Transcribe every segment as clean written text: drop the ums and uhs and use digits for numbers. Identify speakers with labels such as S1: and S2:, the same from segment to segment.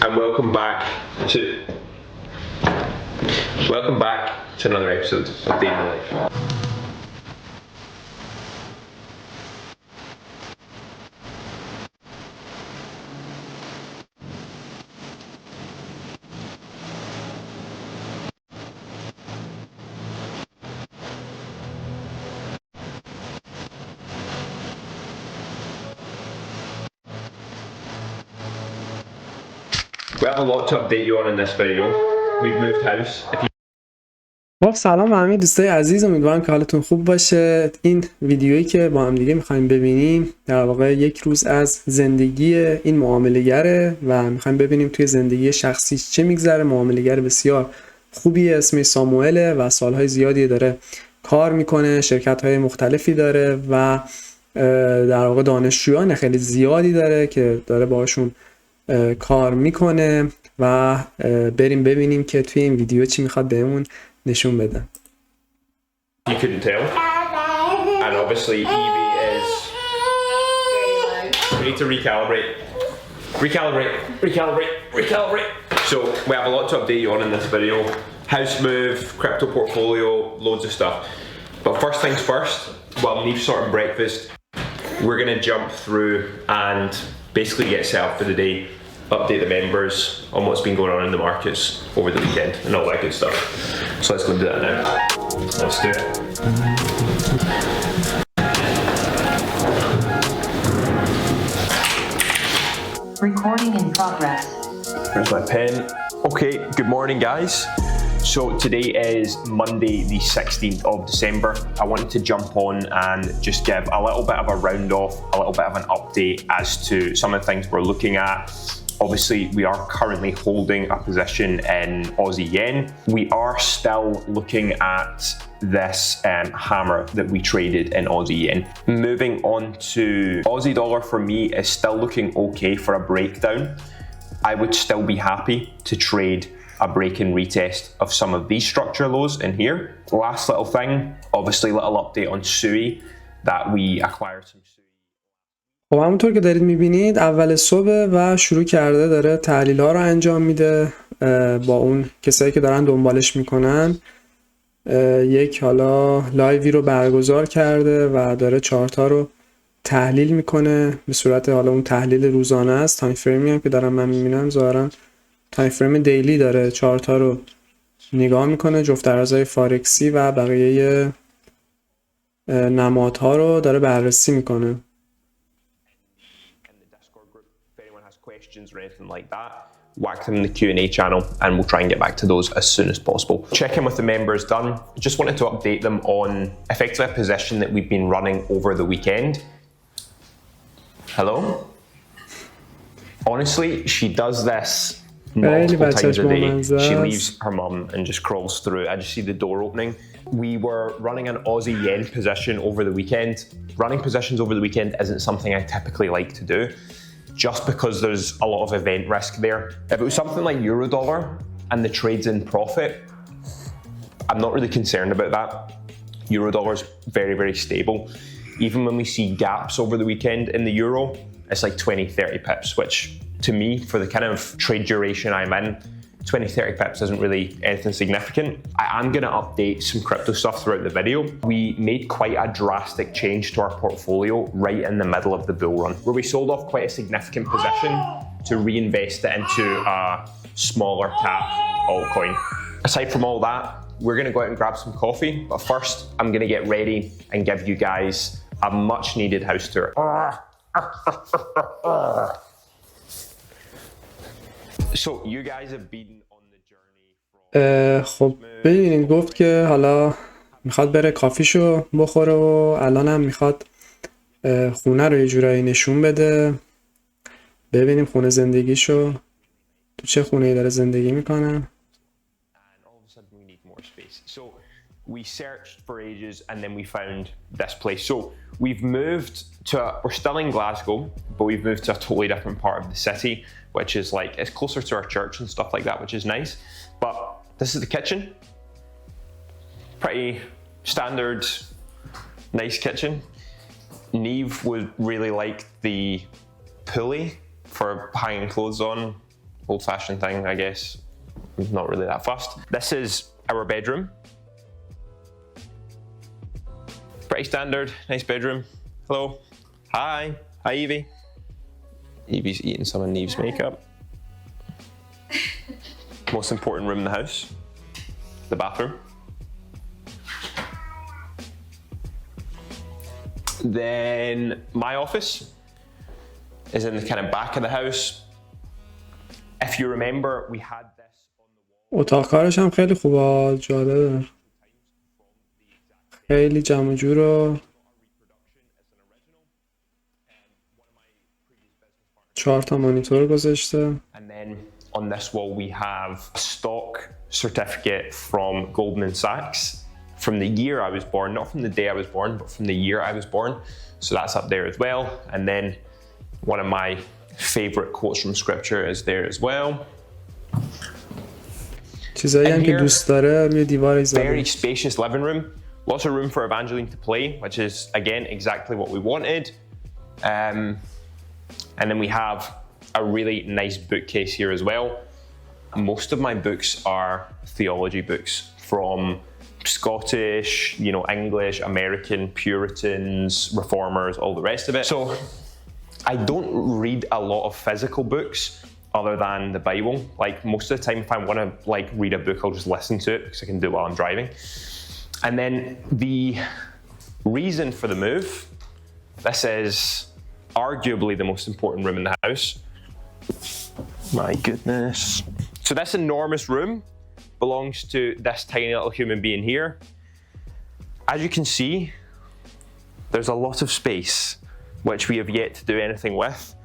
S1: and welcome back to another episode of Day in the Life. We have a lot to update you on in this video. We've moved house.
S2: خب سلام به همه دوستای عزیز، امیدوارم که حالتون خوب باشه. این ویدیویی که با هم دیگه می‌خوایم ببینیم در واقع یک روز از زندگی این معامله‌گره و می‌خوایم ببینیم توی زندگی شخصی چه می‌گذره. معامله‌گر بسیار خوبیه، اسمش ساموئله و سالهای زیادی داره کار میکنه، شرکت‌های مختلفی داره و در واقع دانشجویان خیلی زیادی داره که داره باهاشون کار میکنه و بریم ببینیم که توی این ویدیو چی میخواد بهمون نشون بده.
S1: You couldn't tell, and obviously Evie is. We need to recalibrate. So we have a lot to update you on in this video. House move, crypto portfolio, loads of stuff. But first things first, while Neve's sorting breakfast, we're gonna jump through and basically get set up for the day. Update the members on what's been going on in the markets over the weekend and all that good stuff. So let's go and do that now. Let's do it.
S3: Recording in progress.
S1: Where's my pen? Okay, good morning guys. So today is Monday the 16th of December. I wanted to jump on and just give a little bit of a round off, a little bit of an update as to some of the things we're looking at. Obviously, we are currently holding a position in Aussie yen. We are still looking at this hammer that we traded in Aussie yen. Moving on to Aussie dollar, for me is still looking okay for a breakdown. I would still be happy to trade a break and retest of some of these structure lows in here. Last little thing, obviously little update on Sui that we acquired some Sui.
S2: خب همونطور که دارید میبینید اول صبح و شروع کرده داره تحلیل ها رو انجام میده با اون کسایی که دارن دنبالش میکنن. یک حالا لایوی رو برگزار کرده و داره چارت ها رو تحلیل میکنه به صورت حالا اون تحلیل روزانه است. تایم فریمی هم که دارم من میبینم ظاهرا تایم فریم دیلی داره، چارت ها رو نگاه میکنه، جفت درازهای فارکسی و بقیه نمادها رو داره بررسی میکنه.
S1: Questions or anything like that, whack them in the Q&A channel and we'll try and get back to those as soon as possible. Check-in with the members done. Just wanted to update them on effectively a position that we've been running over the weekend. Hello? Honestly, she does this multiple times a day. She leaves her mum and just crawls through. I just see the door opening. We were running an Aussie yen position over the weekend. Running positions over the weekend isn't something I typically like to do, just because there's a lot of event risk there. If it was something like euro dollar and the trade's in profit, I'm not really concerned about that. Euro dollar's very, very stable. Even when we see gaps over the weekend in the euro, it's like 20-30 pips, which to me, for the kind of trade duration I'm in, 20-30 pips isn't really anything significant. I am going to update some crypto stuff throughout the video. We made quite a drastic change to our portfolio right in the middle of the bull run, where we sold off quite a significant position to reinvest it into a smaller cap altcoin. Aside from all that, we're going to go out and grab some coffee, but first I'm going to get ready and give you guys a much needed house tour. So you guys have been on the journey from...
S2: خب ببینید گفت که حالا میخواد بره کافیشو بخوره و الان هم میخواد خونه رو یه جورایی نشون بده. ببینیم خونه زندگیشو، تو چه خونه‌ای داره زندگی میکنه.
S1: We searched for ages and then we found this place. So we've moved to, we're still in Glasgow, but we've moved to a totally different part of the city, which is like, it's closer to our church and stuff like that, which is nice. But this is the kitchen. Pretty standard, nice kitchen. Neve would really like the pulley for hanging clothes on. old-fashioned thing, I guess. I'm not really that fussed. This is our bedroom. Pretty standard, nice bedroom. Hello. Hi. Hi, Evie. Evie's eating some of Neve's makeup. Most important room in the house, the bathroom. Then my office is in the kind of back of the house. If you remember, we had this on the wall.
S2: اتاق کارش هم خیلی خوبه، جالبه. خیلی جمع جور و 4 تا مانیتور گذاشته.
S1: And then on this wall we have a stock certificate from Goldman Sachs from the year I was born, not from the day I was born, but from the year I was born. So that's up there as well. And then one of my favorite quotes from scripture is there as well.
S2: چیزایی هم که دوست داره روی دیوار
S1: Very spacious living room. Lots of room for Evangeline to play, which is again exactly what we wanted. And then we have a really nice bookcase here as well. Most of my books are theology books from Scottish, English, American, Puritans, Reformers, all the rest of it. So I don't read a lot of physical books other than the Bible. Like most of the time, if I want to read a book, I'll just listen to it because I can do it while I'm driving. And then the reason for the move, this is arguably the most important room in the house. My goodness. So this enormous room belongs to this tiny little human being here. As you can see, there's a lot of space which we have yet to do anything with.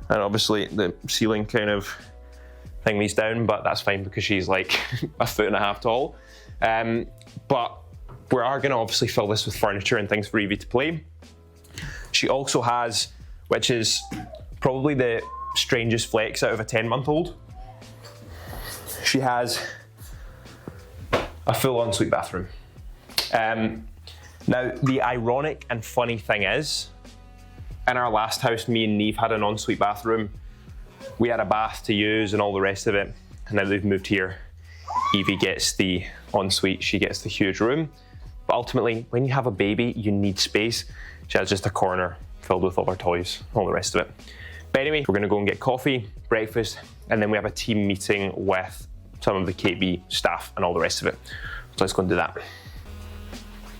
S1: And obviously the ceiling kind of thingies down, but that's fine because she's like 1.5 feet tall. But we are going to obviously fill this with furniture and things for Evie to play. She also has, which is probably the strangest flex out of a 10-month-old. She has a full ensuite bathroom. Now, the ironic and funny thing is, in our last house, me and Neve had an ensuite bathroom. We had a bath to use and all the rest of it. And now they've moved here. Evie gets the ensuite, she gets the huge room. But ultimately, when you have a baby, you need space. She has just a corner filled with all our toys, all the rest of it. But anyway, we're gonna go and get coffee, breakfast, and then we have a team meeting with some of the KB staff and all the rest of it. So let's go and do that.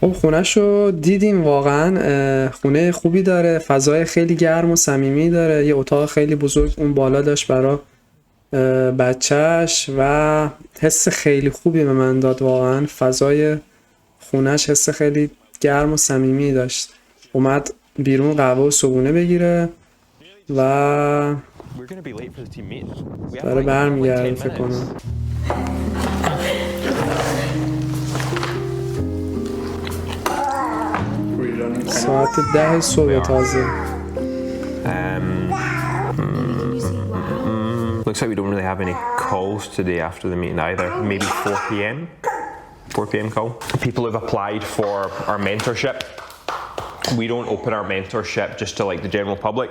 S2: خب خونه‌شو دیدیم، واقعا خونه خوبی داره، فضای خیلی گرم و صمیمی داره، یه اتاق خیلی بزرگ اون بالا داشت برا بچهش و حس خیلی خوبی به من داد. واقعا فضای خونه‌ش حس خیلی گرم و صمیمی داشت. اومد بیرون قهوه و صبحونه بگیره و داره برمیگرده فکر کنم. ساعت 10 صبح تازه.
S1: Looks like we don't really have any calls today after the meeting either. Maybe 4 p.m. 4 p.m. call. People who've applied for our mentorship. We don't open our mentorship just to the general public.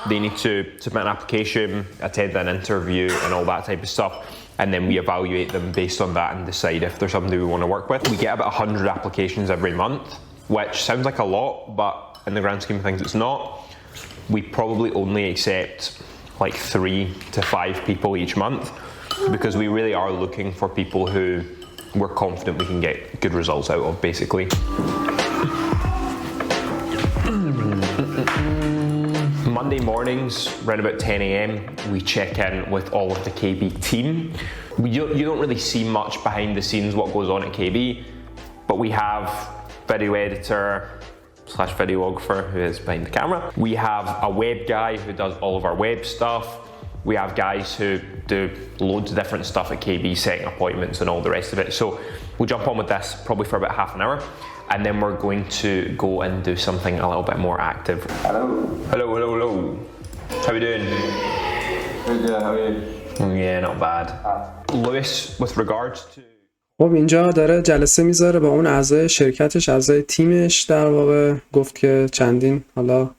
S1: They need to submit an application, attend an interview and all that type of stuff. And then we evaluate them based on that and decide if there's somebody we want to work with. We get about 100 applications every month, which sounds like a lot, but in the grand scheme of things it's not. We probably only accept 3 to 5 people each month because we really are looking for people who we're confident we can get good results out of, basically. Monday mornings, around about 10 a.m, we check in with all of the KB team. You don't really see much behind the scenes what goes on at KB, but we have video editor / videographer who is behind the camera. We have a web guy who does all of our web stuff. We have guys who do loads of different stuff at KB, setting appointments and all the rest of it. So we'll jump on with this probably for about half an hour, and then we're going to go and do something a little bit more active. Hello. Hello, hello, hello. How are we doing?
S4: Good, how are you?
S1: Yeah, not bad. Lewis, with regards to...
S2: خب اینجا داره جلسه میذاره با اون اعضای شرکتش، اعضای تیمش در واقع. گفت که چندین حالا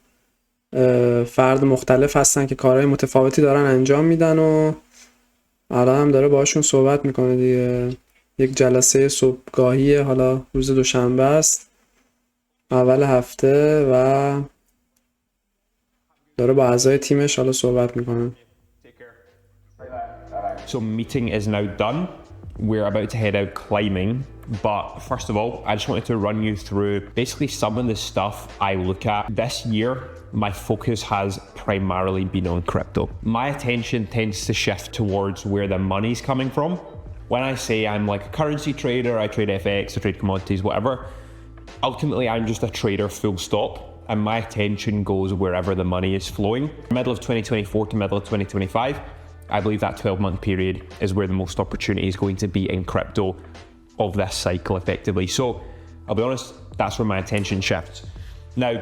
S2: فرد مختلف هستن که کارهای متفاوتی دارن انجام میدن و الان هم داره باشون صحبت میکنه دیگه. یک جلسه صبحگاهی، حالا روز دوشنبه است، اول هفته، و داره با اعضای تیمش حالا صحبت میکنه.
S1: So meeting is now done. We're about to head out climbing, but first of all, I just wanted to run you through basically some of the stuff I look at. This year, my focus has primarily been on crypto. My attention tends to shift towards where the money's coming from. When I say I'm like a currency trader, I trade FX, I trade commodities, whatever, ultimately I'm just a trader full stop, and my attention goes wherever the money is flowing. Middle of 2024 to middle of 2025, I believe that 12-month period is where the most opportunity is going to be in crypto of this cycle effectively. So I'll be honest, that's where my attention shifts. Now,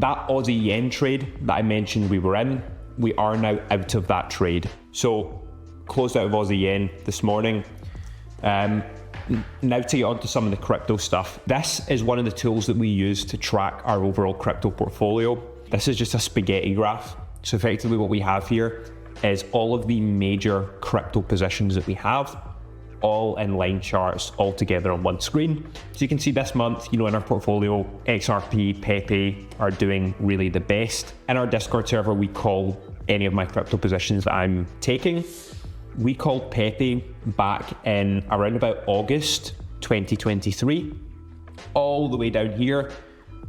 S1: that Aussie yen trade that I mentioned we were in, we are now out of that trade. So closed out of Aussie yen this morning. Now to get on to some of the crypto stuff. This is one of the tools that we use to track our overall crypto portfolio. This is just a spaghetti graph. So effectively what we have here is all of the major crypto positions that we have, all in line charts, all together on one screen. So you can see this month, in our portfolio, XRP, Pepe are doing really the best. In our Discord server, we call any of my crypto positions that I'm taking. We called Pepe back in around about August 2023, all the way down here.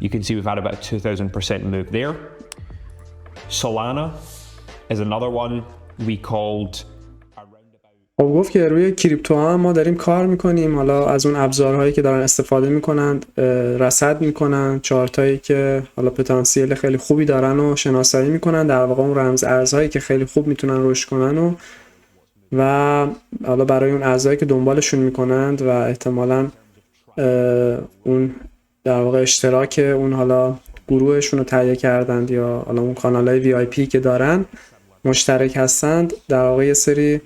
S1: You can see we've had about a 2000% move there. Solana is another one we called around about.
S2: خب گفت که روی کریپتو هم ما داریم کار میکنیم، حالا از اون ابزارهایی که دارن استفاده میکنند رصد میکنن، چارتایی که حالا پتانسیل خیلی خوبی دارن و شناسایی میکنن، در واقع اون رمز ارزهایی که خیلی خوب میتونن رشد کنن و حالا برای اون اعضایی که دنبالشون میکنند و احتمالاً اون در واقع اشتراک اون حالا گروهشون رو تهیه کردند یا حالا اون کانالای وی آی پی که دارن مشترک هستند، در واقع یه سری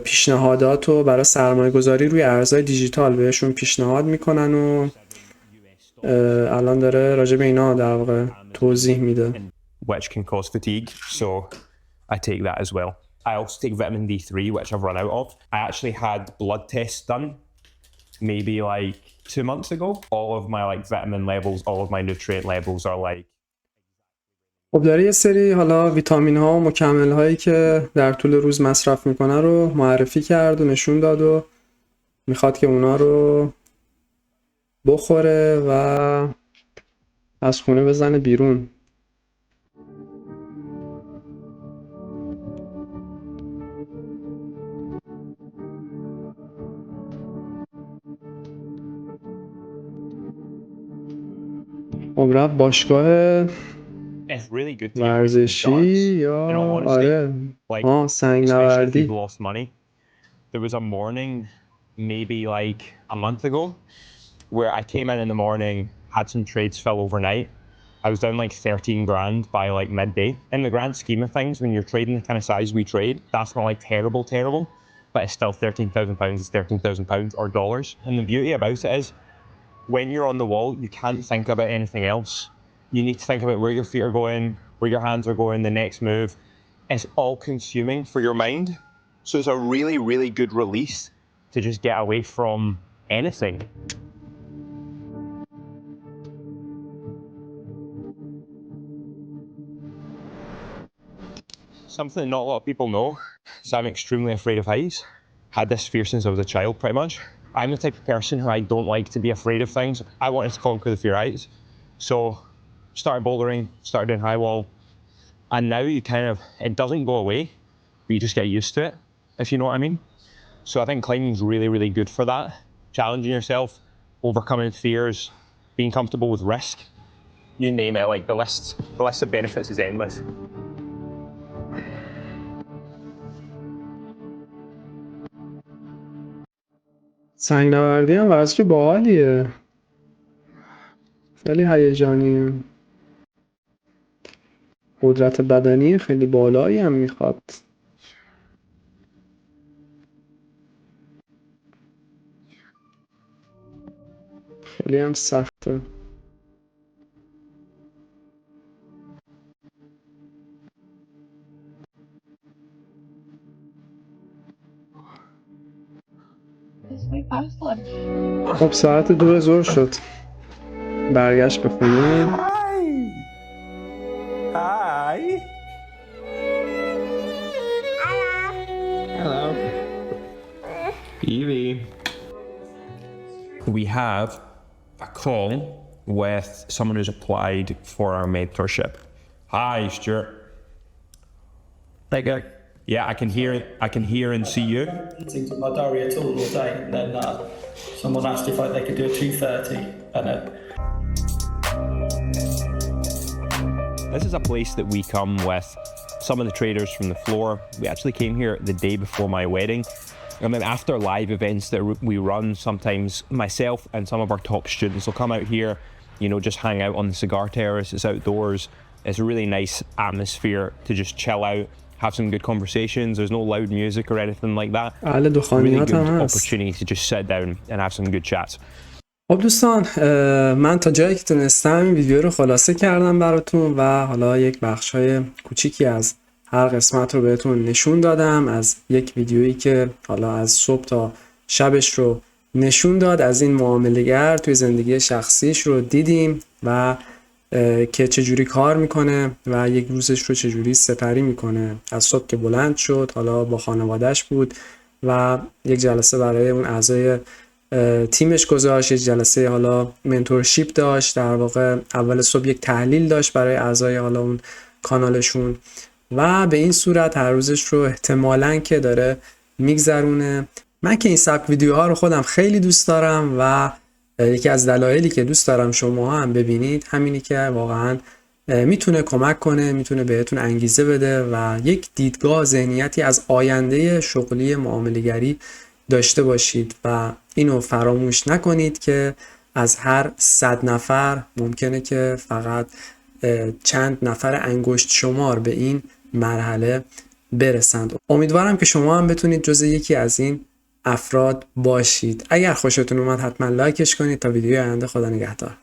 S2: پیشنهادات رو برای سرمایه گذاری روی ارزهای دیجیتال بهشون پیشنهاد میکنن و الان داره راجع به اینا در واقع توضیح میده.
S1: Which can cause fatigue, so I take that as well. I also take vitamin D3, which I've run out of. I actually had blood tests done maybe like 2 months ago. All of my vitamin levels, all of my nutrient levels are like.
S2: خب داره یه سری حالا ویتامین ها و مکمل هایی که در طول روز مصرف میکنه رو معرفی کرد و نشون داد و میخواد که اونا رو بخوره و از خونه بزنه بیرون. خب رفت باشگاه ورزشی یا آره سنگ نوردی.
S1: There was a morning maybe like a month ago where I came in the morning, had some trades fill overnight. I was down like 13 grand by like midday. In the grand scheme of things, when you're trading the kind of size we trade, that's not like terrible, but it's still £13,000, it's £13,000 or dollars. And the beauty about it is, when you're on the wall, you can't think about anything else. You need to think about where your feet are going, where your hands are going, the next move. It's all consuming for your mind. So it's a really, really good release to just get away from anything. Something that not a lot of people know is I'm extremely afraid of heights. Had this fear since I was a child, pretty much. I'm the type of person who I don't like to be afraid of things. I wanted to conquer the fear of heights. So started bouldering, started doing high wall, and now it doesn't go away, but you just get used to it, if you know what I mean. So I think climbing is really, really good for that. Challenging yourself, overcoming fears, being comfortable with risk. You name it, like the list of benefits is endless.
S2: سنگ نوردی هم ورزش باحالیه، خیلی هیجانیه، قدرت بدنی خیلی بالایی هم میخواد. خیلی هم سخته. خب ساعت 2 ظهر شد. برگشت به خونه.
S1: Hi. Hello. Evie. We have a call with someone who's applied for our mentorship. Hi, Stuart. There you go. Yeah, I can hear and see you.
S5: Meetings with my diary at all day, and then someone asked if they could do a 2:30, and
S1: This is a place that we come with some of the traders from the floor. We actually came here the day before my wedding. And then after live events that we run, sometimes myself and some of our top students will come out here, you know, just hang out on the Cigar Terrace. It's outdoors. It's a really nice atmosphere to just chill out, have some good conversations. There's no loud music or anything like that. Really good opportunity to just sit down and have some good chats.
S2: خب دوستان، من تا جایی که تونستم این ویدیو رو خلاصه کردم براتون و حالا یک بخشای کوچیکی از هر قسمت رو بهتون نشون دادم. از یک ویدیویی که حالا از صبح تا شبش رو نشون داد، از این معامله‌گر توی زندگی شخصیش رو دیدیم و که چجوری کار میکنه و یک روزش رو چجوری سپری میکنه. از صبح که بلند شد، حالا با خانوادهش بود و یک جلسه برای اون اعضای تیمش گذاشت، یک جلسه حالا منتورشیپ داشت، در واقع اول صبح یک تحلیل داشت برای اعضای حالا اون کانالشون و به این صورت هر روزش رو احتمالاً که داره میگذرونه. من که این سبک ویدیوها رو خودم خیلی دوست دارم و یکی از دلایلی که دوست دارم شما هم ببینید همینی که واقعاً میتونه کمک کنه، میتونه بهتون انگیزه بده و یک دیدگاه ذهنیتی از آینده شغلی معامله‌گری داشته باشید و اینو فراموش نکنید که از هر 100 نفر ممکنه که فقط چند نفر انگشت شمار به این مرحله برسند. امیدوارم که شما هم بتونید جز یکی از این افراد باشید. اگر خوشتون اومد حتما لایکش کنید. تا ویدیوی آینده، خدا نگهدار.